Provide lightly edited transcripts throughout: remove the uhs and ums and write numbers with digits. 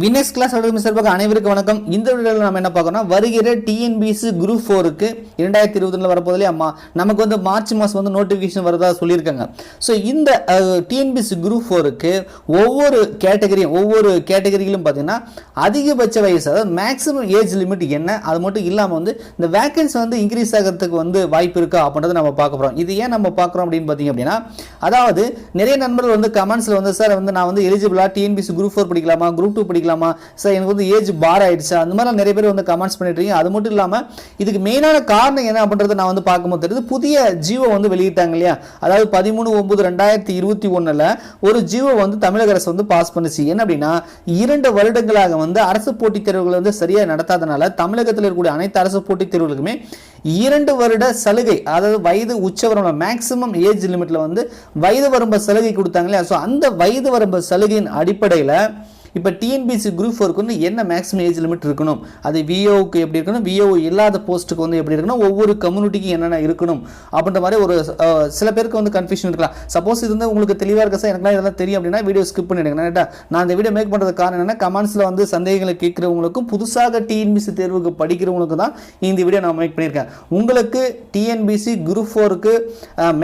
வினெக்ஸ் class சார்பாக அனைவருக்கும் வணக்கம். இந்த வீடியோவில் நம்ம என்ன பார்க்கறோம்னா, வருகிற டிஎன்பிஎஸ்சி குரூப் 4க்கு 2022 வரப்போதிலே அம்மா நமக்கு வந்து மார்ச் மாதம் வந்து நோட்டிஃபிகேஷன் வரதா சொல்லியிருக்காங்க. ஸோ இந்த டிஎன்பிஎஸ்சி குரூப் 4க்கு ஒவ்வொரு கேட்டகரியிலும் பார்த்தீங்கன்னா அதிகபட்ச வயசு, அதாவது மேக்ஸிமம் ஏஜ் லிமிட் என்ன, அது மட்டும் இல்லாமல் வந்து இந்த வேகன்சி வந்து இன்க்ரீஸ் ஆகிறதுக்கு வந்து வாய்ப்பு இருக்கா அப்படின்றத நம்ம பார்க்க போகிறோம். இது ஏன் நம்ம பார்க்குறோம் அப்படின்னு பார்த்தீங்க அப்படின்னா, அதாவது நிறைய நண்பர்கள் வந்து கமெண்ட்ஸில் வந்து சார் வந்து நான் வந்து எலிஜிபிளா டிஎன்பிஎஸ்சி குரூப் 4 படிக்கலாமா, குரூப் 2 படிக்கலாமா சார், எனக்கு வந்து ஏஜ் பார் ஆயிடுச்சா, அந்த மாதிரி நிறைய பேர் வந்து கமெண்ட்ஸ் பண்ணிட்டு இருக்கீங்க. அது மட்டும் இல்லாமல் இதுக்கு மெயினான காரணம் என்ன அப்படின்றத நான் வந்து பார்க்கும்போது தெரியுது, புதிய ஜியோ வந்து வெளியிட்டாங்க இல்லையா, அதாவது 13/9/2021 ஒரு ஜியோ வந்து தமிழக அரசு வந்து பாஸ் பண்ணுச்சு. என்ன அப்படின்னா, 2 வருடங்களாக வந்து அரசு போட்டித் தேர்வுகள் வந்து சரியா நடத்தாதனால தமிழகத்தில் இருக்கக்கூடிய அனைத்து அரசு போட்டித் தேர்வுகளுக்குமே 2 வருட சலுகை, அதாவது வயது உச்சவரம்பு மேக்ஸிமம் ஏஜ் லிமிட்ல வந்து வயது வரம்பு சலுகை கொடுத்தாங்க இல்லையா. ஸோ அந்த வயது வரம்பு சலுகையின் அடிப்படையில் இப்போ டிஎன்பிஎஸ்சி குரூப் 4க்கு வந்து என்ன மேக்ஸிமம் ஏஜ் லிமிட் இருக்கணும், அது விஓவுக்கு எப்படி இருக்கணும், விஓ இல்லாத போஸ்ட்டுக்கு வந்து எப்படி இருக்கணும், ஒவ்வொரு கம்யூனிட்டிக்கு என்னென்ன இருக்கணும் அப்படின்ற மாதிரி ஒரு சில பேருக்கு வந்து கன்ஃபியூஷன் இருக்கலாம். சப்போஸ் இது வந்து உங்களுக்கு தெளிவாக இருக்க சார் எனக்கு இதெல்லாம் தெரியும் அப்படின்னா வீடியோ ஸ்கிப் பண்ணிடுங்க. நான் இந்த வீடியோ மேக் பண்ணுறது காரணம் என்னன்னா, கமெண்ட்ஸில் வந்து சந்தேகங்களை கேட்குறவங்களுக்கும் புதுசாக டிஎன்பிஎஸ்சி தேர்வுக்கு படிக்கிறவங்களுக்கு தான் இந்த வீடியோ நான் மேக் பண்ணியிருக்கேன். உங்களுக்கு டிஎன்பிஎஸ்சி குரூப் 4க்கு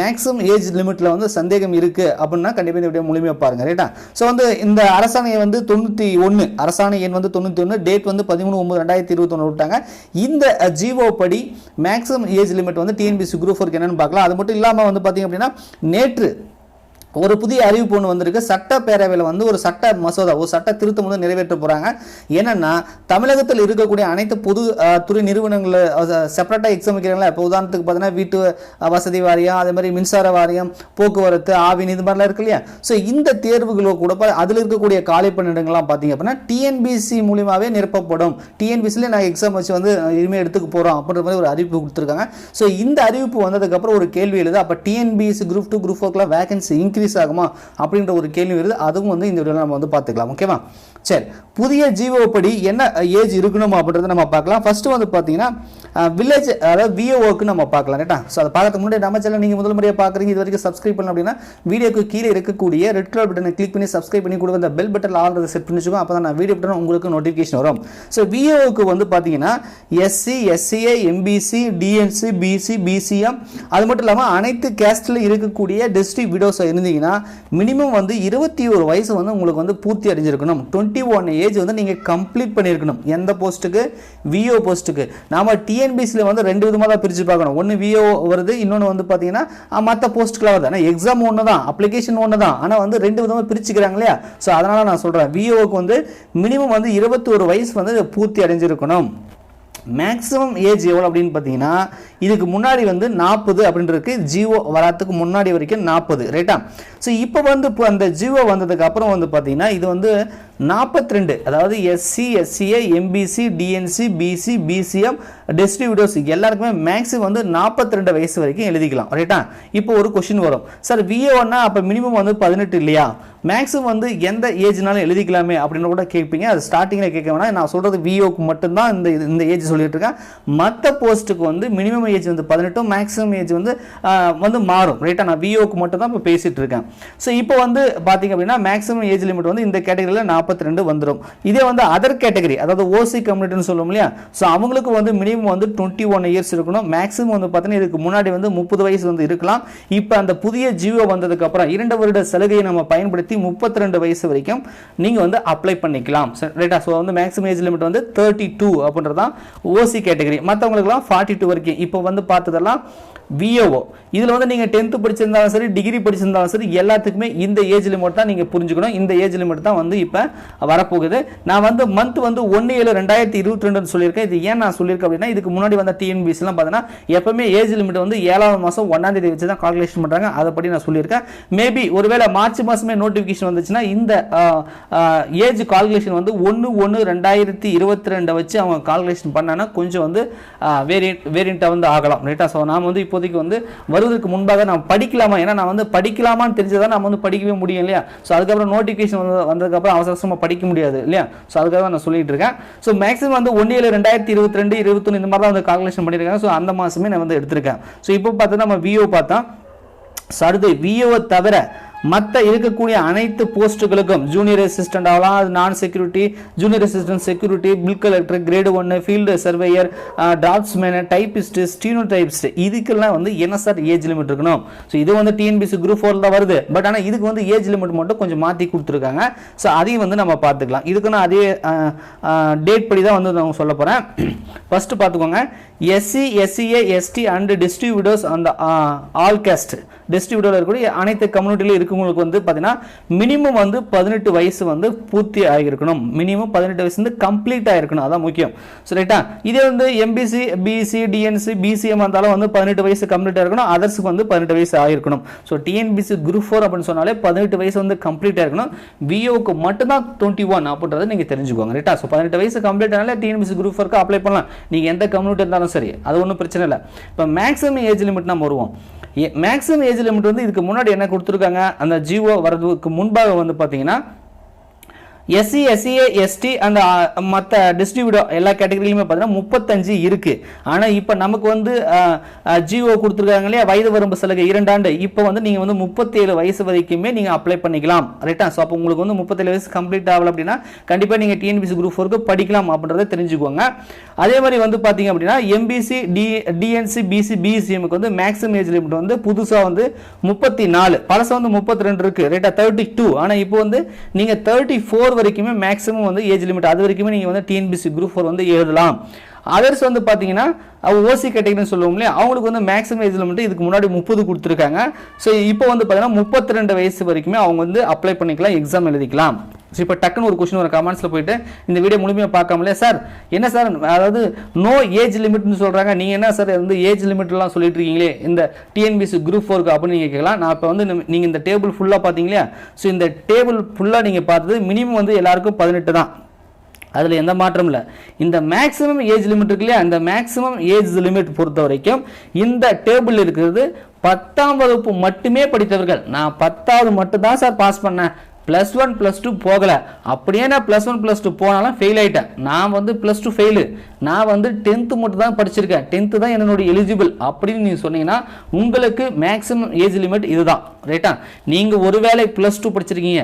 மேக்ஸிமம் ஏஜ் லிமிட்டில் வந்து சந்தேகம் இருக்குது அப்படின்னா கண்டிப்பாக இந்த வீடியோ முழுமையாக பாருங்கள். ரைட்டா. ஸோ வந்து இந்த அரசாணையை வந்து 91 அரசாணை எண் வந்து 91, டேட் வந்து 13/9/2021 விட்டாங்க. இந்த ஜிஓ படி மேக்ஸிமம் ஏஜ் லிமிட் வந்து டிஎன்பிஎஸ்சி குரூப் 4 என்னன்னு பார்க்கலாம். அது மட்டும் இல்லாமல் வந்து பார்த்தீங்க அப்படின்னா, நேற்று ஒரு புதிய அறிவிப்பு ஒன்று வந்திருக்கு. சட்டப்பேரவையில் வந்து ஒரு சட்ட மசோதா, ஒரு சட்ட திருத்தம் வந்து நிறைவேற்ற போகிறாங்க. என்னன்னா, தமிழகத்தில் இருக்கக்கூடிய அனைத்து பொது துறை நிறுவனங்கள் செப்பரேட்டாக எக்ஸாம் வைக்கிறாங்களா. இப்போ உதாரணத்துக்கு பார்த்தீங்கன்னா வீட்டு வசதி வாரியம், அதே மாதிரி மின்சார வாரியம், போக்குவரத்து, ஆவின், இது மாதிரிலாம் இருக்கு இல்லையா. ஸோ இந்த தேர்வுகளோ கூட அதில் இருக்கக்கூடிய காலி பணியிடங்கள்லாம் பார்த்தீங்க அப்படின்னா டிஎன்பிஎஸ்சி மூலியமாகவே நிரப்பப்படும். டிஎன்பிஎஸ்சிலே நாங்கள் எக்ஸாம் வச்சு வந்து இனிமேல் எடுத்துக்க போகிறோம் அப்படின்ற மாதிரி ஒரு அறிவிப்பு கொடுத்துருக்காங்க. ஸோ இந்த அறிவிப்பு வந்ததுக்கப்புறம் ஒரு கேள்வி எழுது, அப்போ TNPSC group 2 group 4 vacancy increase ஆகுமா அப்படின்ற ஒரு கேள்வி வருது. அதுவும் வந்து இந்த வீடியோல நம்ம வந்து பார்த்துக்கலாம். ஓகேவா. சரி, புதிய ஜிஓ படி என்ன ஏஜ் இருக்கணும் அப்படின்றத நம்ம பார்க்கலாம். ஃபர்ஸ்ட் வந்து பார்த்தீங்கன்னா வில்லேஜ், அதாவது விஓக்கு நம்ம பார்க்கலாம். ரைட்டா. ஸோ அதை பார்க்கறதுக்கு முன்னாடி நம்ம சேனல் நீங்கள் முதல் முறையாக பார்க்குறீங்க, இது வரைக்கும் சப்ஸ்கிரைப் பண்ணலாம் அப்படின்னா வீடியோக்கு கீழே இருக்கக்கூடிய ரெட் கலர் பட்டனை கிளிக் பண்ணி சப்ஸ்கிரைப் பண்ணி கூட அந்த பெல் பட்டன் ஆல்ரெடி செட் பண்ணி வச்சுக்கோங்க. அப்போ தான் நான் வீடியோ பட்டன் உங்களுக்கு நோட்டிஃபிகேஷன் வரும். ஸோ விஓக்கு வந்து பார்த்தீங்கன்னா SC, SCA, MBC, DNC, BC, BCM, அது மட்டும் இல்லாமல் அனைத்து கேஸ்டில் இருக்கக்கூடிய டிஸ்ட்ரிக்ட் விடோஸாக இருந்தீங்கன்னா மினிமம் வந்து 21 வயசு வந்து உங்களுக்கு வந்து பூர்த்தி அடைஞ்சிருக்கணும். 21 ஏஜ் வந்து நீங்கள் கம்ப்ளீட் பண்ணியிருக்கணும். எந்த போஸ்ட்டுக்கு? விஓ போஸ்ட்டுக்கு. நாம டிஎன்பிஎஸ்சியில் வந்து 2 விதமாக தான் பிரித்து பார்க்கணும். ஒன்று விஓ வருது, இன்னொன்று வந்து பார்த்தீங்கன்னா மற்ற போஸ்ட்டுக்கெல்லாம் வருது. ஆனால் எக்ஸாம் ஒன்று தான், அப்ளிகேஷன் ஒன்று தான், ஆனால் வந்து 2 விதமாக பிரிச்சுக்கிறாங்க இல்லையா. ஸோ அதனால் நான் சொல்கிறேன், விஓக்கு வந்து மினிமம் வந்து 21 வயசு வந்து பூர்த்தி அடைஞ்சிருக்கணும். மேக்ஸிமம் ஏஜ் எவ்வளோ அப்படின்னு பார்த்தீங்கன்னா, இதுக்கு முன்னாடி வந்து 40 அப்படின்றது ஜிஓ வராதுக்கு முன்னாடி வரைக்கும் 40. ரைட்டா. ஸோ இப்போ வந்து இப்போ அந்த ஜிஓ வந்ததுக்கு அப்புறம் வந்து பார்த்தீங்கன்னா இது வந்து 42, அதாவது SC, SCA, MBC, DNC, BC, BCM, distributors எல்லாருக்குமே மேக்ஸிமம் வந்து 42 வயசு வரைக்கும் எழுதிக்கலாம். ரைட்டா. இப்போ ஒரு கொஸ்டின் வரும், சார் விஓன்னா அப்போ மினிமம் வந்து 18 இல்லையா, மேக்ஸிமம் வந்து எந்த ஏஜ்னாலும் எழுதிக்கலாமே அப்படின்னு கூட கேட்பீங்க. அது ஸ்டார்டிங்கில் கேட்க வேணாம், நான் சொல்கிறது விஓக்கு மட்டும்தான் இந்த ஏஜ் சொல்லிட்டு இருக்கேன். மற்ற போஸ்ட்டுக்கு வந்து மினிமம் ஏஜ் வந்து 18, மேக்ஸிமம் ஏஜ் வந்து மாறும். ரைட்டா. நான் விஓக்கு மட்டும் தான் இப்போ பேசிட்டு இருக்கேன். ஸோ இப்போ வந்து பார்த்தீங்க அப்படின்னா மேக்ஸிமம் ஏஜ் லிமிட் வந்து இந்த கேட்டகரியில் 42 வந்துடும். இதே வந்து அதர் கேட்டகரி, அதாவது ஓசி கம்யூனிட்டின்னு சொல்லுவோம் இல்லையா. ஸோ அவங்களுக்கு வந்து மினிமம் வந்து 21 இயர்ஸ் இருக்கணும். மேக்ஸிமம் வந்து பார்த்தீங்கன்னா இதுக்கு முன்னாடி வந்து 30 வயசு வந்து இருக்கலாம். இப்போ அந்த புதிய ஜிஓ வந்ததுக்கு அப்புறம் 2 வருட சலுகையை நம்ம பயன்படுத்தி 32 வயசு வரைக்கும் நீங்க வந்து அப்ளை பண்ணிக்கலாம். ரைட்டா. ஸோ வந்து மேக்ஸிமம் ஏஜ் லிமிட் வந்து 32 அப்படின்றதான் ஓசி கேட்டகரி. மற்றவங்களுக்குலாம் 42 வரைக்கும். இப்போ வந்து பார்த்ததெல்லாம் விஓ. இதில் வந்து நீங்கள் 10th படிச்சிருந்தாலும் சரி, டிகிரி படிச்சிருந்தாலும் சரி, எல்லாத்துக்குமே இந்த ஏஜ் லிமிட் தான் நீங்கள் புரிஞ்சுக்கணும். இந்த ஏஜ் லிமிட் தான் வந்து இப்போ வரப்போகுது. நான் வந்து மந்த் வந்து 1/7/2022 சொல்லியிருக்கேன். இது ஏன் நான் சொல்லியிருக்கேன் அப்படின்னா, இதுக்கு முன்னாடி வந்த டிஎன்பிஎஸ்சிலாம் பார்த்தீங்கன்னா எப்பவுமே ஏஜ் லிமிட் வந்து 7ஆம் மாதம் 1ஆம் தேதி வச்சு தான் கால்குலேஷன் பண்ணுறாங்க. அதைப்படி நான் சொல்லியிருக்கேன். மேபி ஒருவேளை மார்ச் மாதமே நோட்டிஃபிகேஷன் வந்துச்சுன்னா இந்த ஏஜ் கால்குலேஷன் வந்து 1/1/2022 வச்சு அவங்க கால்குலேஷன் பண்ணாங்கன்னா கொஞ்சம் வந்து வேரியண்ட்டாக வந்து ஆகலாம். ரைட்டா. ஸோ நாம் வந்து இப்போதைக்கு வந்து வருவதற்கு முன்பாக நான் படிக்கலாமா, ஏன்னா நான் வந்து படிக்கலாமான்னு தெரிஞ்சதான் நம்ம வந்து படிக்கவே முடியும் இல்லையா. ஸோ அதுக்கப்புறம் நோட்டிஃபிகேஷன் வந்ததுக்கப்புறம் அவசரமாக படிக்க முடியாது இல்லையா. ஸோ அதுக்காக நான் சொல்லிட்டு இருக்கேன். ஸோ மேக்ஸிமம் வந்து 1/7/2022, 21 இந்த மாதிரி தான் வந்து கால்குலேஷன் பண்ணியிருக்காங்க. ஸோ அந்த மாதமே நான் வந்து எடுத்திருக்கேன். ஸோ இப்போ பார்த்தா நம்ம விஓ பார்த்தா, அடுத்து விஓவை தவிர மற்ற இருக்கக்கூடிய அனைத்து போஸ்ட்டுகளுக்கும் ஜூனியர் அசிஸ்டன்ட் ஆகலாம், அது non security, junior assistant security, bill collector, grade 1, field surveyor, draftsman, typist, stenotypist, இதுக்கெல்லாம் வந்து என்ன சார் ஏஜ் லிமிட் இருக்கணும். ஸோ இது வந்து டிஎன்பிசி குரூப் 4 தான் வருது. பட் ஆனால் இதுக்கு வந்து ஏஜ் லிமிட் மட்டும் கொஞ்சம் மாற்றி கொடுத்துருக்காங்க. ஸோ அதையும் வந்து நம்ம பார்த்துக்கலாம். இதுக்கு நான் அதே டேட் படி தான் வந்து நான் சொல்ல போகிறேன். ஃபர்ஸ்ட் பார்த்துக்கோங்க, SC, SCA, ST and distributors அந்த ஆல் கேஸ்ட் டிஸ்ட்ரிபியூட்டர் இருக்கக்கூடிய அனைத்து கம்யூனிட்டியில் இருக்கவங்களுக்கு வந்து பார்த்தீங்கன்னா மினிமம் வந்து 18 வயசு வந்து பூர்த்தி ஆகியிருக்கணும். மினிமம் 18 வயசு வந்து கம்ப்ளீட் ஆகிருக்கணும், அதான் முக்கியம். ஸோ ரைட்டா, இதே வந்து எம்பிசி, பிசி, டிஎன்சி, பிசிஎம் இருந்தாலும் வந்து 18 வயசு கம்ப்ளீட் ஆகிருக்கணும். அதர்ஸுக்கு வந்து 18 வயசு ஆகிருக்கணும். ஸோ டிஎன்பிசி குரூப் 4 அப்படின்னு சொன்னாலே 18 வயசு வந்து கம்ப்ளீட் ஆகிருக்கணும். விஓக்கு மட்டும்தான் 21 அப்படின்றத நீங்கள் தெரிஞ்சுக்கோங்க. ரைட்டா, ஸோ 18 வயசு கம்ப்ளீட் ஆனாலே டிஎன்பிசி குரூப் 4 அப்ளை பண்ணலாம். நீங்கள் எந்த கம்யூனிட்டி இருந்தாலும் சரி, அது ஒன்றும் பிரச்சனை இல்லை. இப்போ மேக்ஸிமம் ஏஜ் லிமிட் நம்ம வருவோம். மேக்ஸிமம் ஏஜ் லிமிட் வந்து இதுக்கு முன்னாடி என்ன கொடுத்துருக்காங்க, அந்த ஜிஓ வரதுக்கு முன்பாக வந்து பார்த்தீங்கன்னா எஸ்சி, எஸ்சிஏ, எஸ்டி அந்த மற்ற டிஸ்ட்ரிபியூட்டர் எல்லா கேட்டகரியிலுமே பார்த்தீங்கன்னா 35 இருக்கு. ஆனால் இப்போ நமக்கு வந்து ஜிஓ கொடுத்துருக்காங்க இல்லையா, வயது வரம்பு சலுகை 2 ஆண்டு. இப்போ வந்து நீங்கள் வந்து 37 வயசு வரைக்குமே நீங்கள் அப்ளை பண்ணிக்கலாம். ரைட்டா, ஸோ அப்போ உங்களுக்கு வந்து 37 வயசு கம்ப்ளீட் ஆகல அப்படின்னா கண்டிப்பாக நீங்கள் டிஎன்பிசி குரூப் 4க்கு படிக்கலாம் அப்படின்றத தெரிஞ்சுக்கோங்க. அதே மாதிரி வந்து பார்த்தீங்க அப்படின்னா எம்பிசி, டிஎன்சி, பிசி, பிசிஎம்க்கு வந்து மேக்ஸிமம் ஏஜ் லிமிட் வந்து புதுசாக வந்து 34, பழச வந்து 32 இருக்கு. ரைட்டா, 32. ஆனால் இப்போ வந்து நீங்கள் 34 வரைக்குமே மேக்ஸிமம் வந்து ஏஜ் லிமிட், அது வரைக்குமே நீங்கள் வந்து டிஎன்பிசி குரூப் 4 வந்து எழுதலாம். அதர்ஸ் வந்து பார்த்தீங்கன்னா ஓசி கேட்டகரின்னு சொல்லுவோம் இல்லையா, அவங்களுக்கு வந்து மேக்ஸிமம் ஏஜ் லிமிட் இதுக்கு முன்னாடி 30 கொடுத்துருக்காங்க. ஸோ இப்போ வந்து பார்த்தீங்கன்னா 32 வயசு வரைக்குமே அவங்க வந்து அப்ளை பண்ணிக்கலாம், எக்ஸாம் எழுதிக்கலாம். ஸோ இப்போ டக்குன்னு ஒரு கொஸ்டின் ஒரு கமெண்ட்ஸில் போயிட்டு இந்த வீடியோ முழுமையாக பார்க்காமலே சார் என்ன சார் அதாவது நோ ஏஜ் லிமிட்னு சொல்கிறாங்க, நீங்கள் என்ன சார் வந்து ஏஜ் லிமிட்லாம் சொல்லிட்டு இருக்கீங்களே இந்த டிஎன்பிசி குரூப் 4க்கு அப்படின்னு நீங்கள் கேட்கலாம். நான் இப்போ வந்து நீங்கள் இந்த டேபிள் ஃபுல்லாக பார்த்தீங்களா, ஸோ இந்த டேபிள் ஃபுல்லாக நீங்கள் பார்த்தது மினிமம் வந்து எல்லாருக்கும் 18 தான், அதில் எந்த மாற்றம் இல்லை. இந்த மேக்ஸிமம் ஏஜ் லிமிட் இருக்கு இல்லையா, இந்த மேக்ஸிமம் ஏஜ் லிமிட் பொறுத்த வரைக்கும் இந்த டேபிள் இருக்கிறது 10ஆம் வகுப்பு மட்டுமே படித்தவர்கள். நான் 10வது மட்டும் தான் சார் பாஸ் பண்ணேன், +1 +2 போகலை. அப்படியே நான் +1 +2 போனாலும் ஃபெயில் ஆகிட்டேன். நான் வந்து +2 ஃபெயிலு, நான் வந்து 10th மட்டும் தான் படிச்சிருக்கேன், 10th தான் என்னுடைய எலிஜிபிள் அப்படின்னு நீங்கள் சொன்னீங்கன்னா உங்களுக்கு மேக்ஸிமம் ஏஜ் லிமிட் இதுதான். ரைட்டா, நீங்கள் ஒருவேளை +2 படிச்சிருக்கீங்க,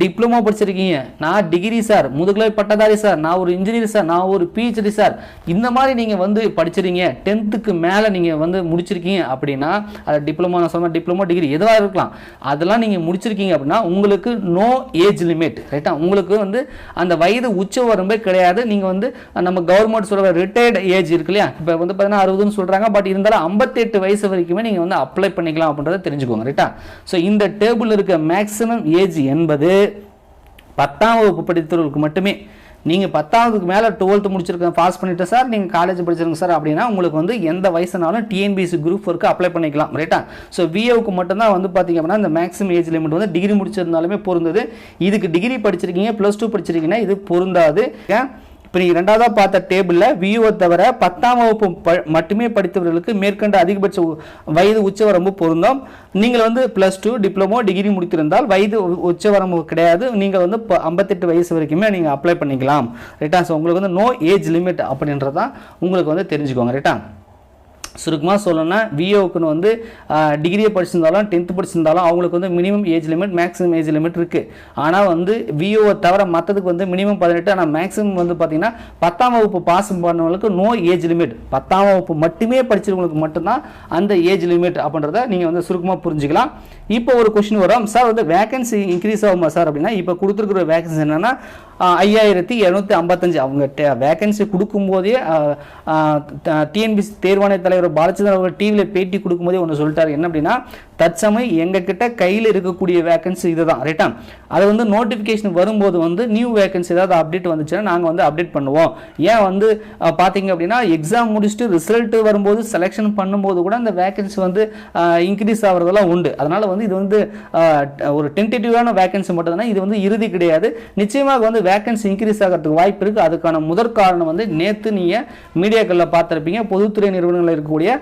டிப்ளமோ படிச்சிருக்கீங்க, நான் டிகிரி சார், முதுகலை பட்டதாரி சார், நான் ஒரு இன்ஜினியர் சார், நான் ஒரு பிஹெச்டி சார், இந்த மாதிரி நீங்கள் வந்து படிச்சிருக்கீங்க, 10th மேலே நீங்கள் வந்து முடிச்சிருக்கீங்க அப்படின்னா, அது டிப்ளமோ நான் சொன்ன டிப்ளமோ டிகிரி எதுவாக இருக்கலாம், அதெல்லாம் நீங்கள் முடிச்சிருக்கீங்க அப்படின்னா உங்களுக்கு நோ ஏஜ் லிமிட். ரைட்டா, உங்களுக்கு வந்து அந்த வயது உச்ச வரம்பே கிடையாது. நீங்கள் வந்து நம்ம கவர்மெண்ட் சொல்கிற ரிட்டையர்டு ஏஜ் இருக்கு இல்லையா, இப்போ வந்து பார்த்தீங்கன்னா 60ன்னு சொல்கிறாங்க, பட் இருந்தாலும் 58 வயசு வரைக்குமே நீங்கள் வந்து அப்ளை பண்ணிக்கலாம் அப்படின்றத தெரிஞ்சுக்கோங்க. ரைட்டா, ஸோ இந்த டேபிள் இருக்க மேக்ஸிமம் ஏஜ் என்பது 10ஆம் வகுப்பு படித்தவர்களுக்கு மட்டுமே. நீங்கள் 10ஆவதுக்கு மேலே 12th முடிச்சிருக்க பாஸ் பண்ணிட்டு சார் நீங்கள் காலேஜ் படிச்சிருங்க சார் அப்படின்னா உங்களுக்கு வந்து எந்த வயசுனாலும் டிஎன்பிசி குரூப் 4க்கு அப்ளை பண்ணிக்கலாம். ரைட்டா, ஸோ விஓக்கு மட்டும்தான் வந்து பார்த்தீங்க அப்படின்னா இந்த மேக்ஸிமம் ஏஜ் லிமிட் வந்து டிகிரி முடிச்சிருந்தாலுமே பொருந்தது. இதுக்கு டிகிரி படிச்சிருக்கீங்க, +2 படிச்சிருக்கீங்கன்னா இது பொருந்தாது. இப்போ நீங்கள் ரெண்டாவதாக பார்த்த டேபிளில் வியூவை தவிர 10ஆம் வகுப்பு மட்டுமே படித்தவர்களுக்கு மேற்கண்ட அதிகபட்ச வயது உச்சவரம்பு பொருந்தும். நீங்கள் வந்து +2 டிப்ளமோ டிகிரி முடித்திருந்தால் வயது உச்சவரம்பு கிடையாது, நீங்கள் வந்து 58 வயசு வரைக்குமே நீங்கள் அப்ளை பண்ணிக்கலாம். ரைட்டா, ஸோ உங்களுக்கு வந்து நோ ஏஜ் லிமிட் அப்படின்றதான் உங்களுக்கு வந்து தெரிஞ்சுக்கோங்க. ரைட்டா, சுருக்கமாக சொல்லணும்னா விஓக்குன்னு வந்து டிகிரியை படிச்சிருந்தாலும் 10th படிச்சிருந்தாலும் அவங்களுக்கு வந்து minimum age limit maximum age limit இருக்குது. ஆனால் வந்து விஓவை தவிர மற்றதுக்கு வந்து மினிமம் 18, ஆனால் மேக்ஸிமம் வந்து பார்த்தீங்கன்னா 10ஆம் வகுப்பு பாஸ் பண்ணவங்களுக்கு நோ ஏஜ் லிமிட், 10ஆம் வகுப்பு மட்டுமே படிச்சவங்களுக்கு மட்டும்தான் அந்த ஏஜ் லிமிட் அப்படின்றத நீங்கள் வந்து சுருக்கமாக புரிஞ்சுக்கலாம். இப்போ ஒரு கொஸ்டின் வரும், சார் வந்து வேகன்சி இன்க்ரீஸ் ஆகுமா சார் அப்படின்னா, இப்போ கொடுத்துருக்குற வேகன்சி என்னென்னா 5755. அவங்க வேகன்சி கொடுக்கும்போதே டிஎன்பிசி தேர்வாணைய தலைவர் பாலச்சந்திரன் அவர்கள் டிவியில் பேட்டி கொடுக்கும்போதே ஒன்று சொல்லிட்டாரு, என்ன அப்படின்னா தற்சமயம் எங்ககிட்ட கையில் இருக்கக்கூடிய வேகன்சி இதுதான். ரைட்டா, அது வந்து நோட்டிஃபிகேஷன் வரும்போது வந்து நியூ வேகன்சி ஏதாவது அப்டேட் வந்துச்சுன்னா நாங்கள் வந்து அப்டேட் பண்ணுவோம். ஏன் வந்து பார்த்தீங்க அப்படின்னா எக்ஸாம் முடிச்சுட்டு ரிசல்ட் வரும்போது செலெக்ஷன் பண்ணும்போது கூட அந்த வேகன்சி வந்து இன்க்ரீஸ் ஆகிறதெல்லாம் உண்டு. அதனால் வந்து இது வந்து ஒரு டென்டேட்டிவான வேகன்சி மட்டும் தானே, இது வந்து இறுதி கிடையாது. நிச்சயமாக வந்து வேகன்சி இன்க்ரீஸ் ஆகிறதுக்கு வாய்ப்பு இருக்குது. அதுக்கான முதற் காரணம் வந்து நேற்று நீங்கள் மீடியாக்களில் பார்த்துருப்பீங்க, பொதுத்துறை நிறுவனங்களில் இருக்கக்கூடிய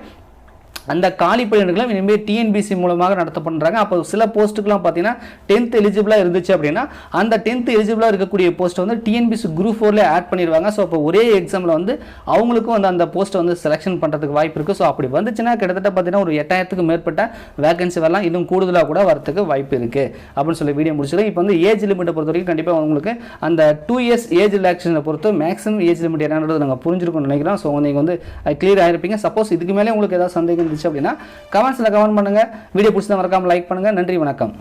அந்த காலி பணியிடங்களும் இனிமேல் டிஎன்பிசி மூலமாக நடத்த பண்ணுறாங்க. அப்போ சில போஸ்ட்டுக்கெலாம் பார்த்தீங்கன்னா 10th எலிஜிபிளாக இருந்துச்சு அப்படின்னா அந்த 10th எலிஜிபிளாக இருக்கக்கூடிய போஸ்ட்டை வந்து டிஎன்பிசி குரூப் 4ல ஆட் பண்ணிடுவாங்க. ஸோ அப்போ ஒரே எக்ஸாமில் வந்து அவங்களுக்கும் வந்து அந்த போஸ்ட்டை வந்து செலெக்ஷன் பண்ணுறதுக்கு வாய்ப்பு இருக்குது. ஸோ அப்படி வந்துச்சுன்னா கிட்டத்தட்ட பார்த்தீங்கன்னா ஒரு 8000க்கு மேற்பட்ட வேகன்சி வரலாம், இன்னும் கூடுதலாக கூட வரதுக்கு வாய்ப்பு இருக்குது அப்படின்னு சொல்லி வீடியோ முடிச்சிருக்கேன். இப்போ வந்து ஏஜ் லிமிட்டை பொறுத்த வரைக்கும் கண்டிப்பாக உங்களுக்கு அந்த 2 years ஏஜ் ரிலாக்ஸேஷனை பொறுத்து மேக்ஸிமம் ஏஜ் லிமிட் என்னன்றது நாங்கள் புரிஞ்சிருக்கோம்னு நினைக்கிறோம். ஸோ நீங்கள் வந்து கிளியர் ஆகிருப்பீங்க. சப்போஸ் இதுக்கு மேலே உங்களுக்கு ஏதாவது சந்தேகம் இருந்துச்சு அப்படின்னா கமெண்ட்ஸில் கமெண்ட் பண்ணுங்கள். வீடியோ பிடிச்சதை மறக்காமல் லைக் பண்ணுங்கள். நன்றி, வணக்கம்.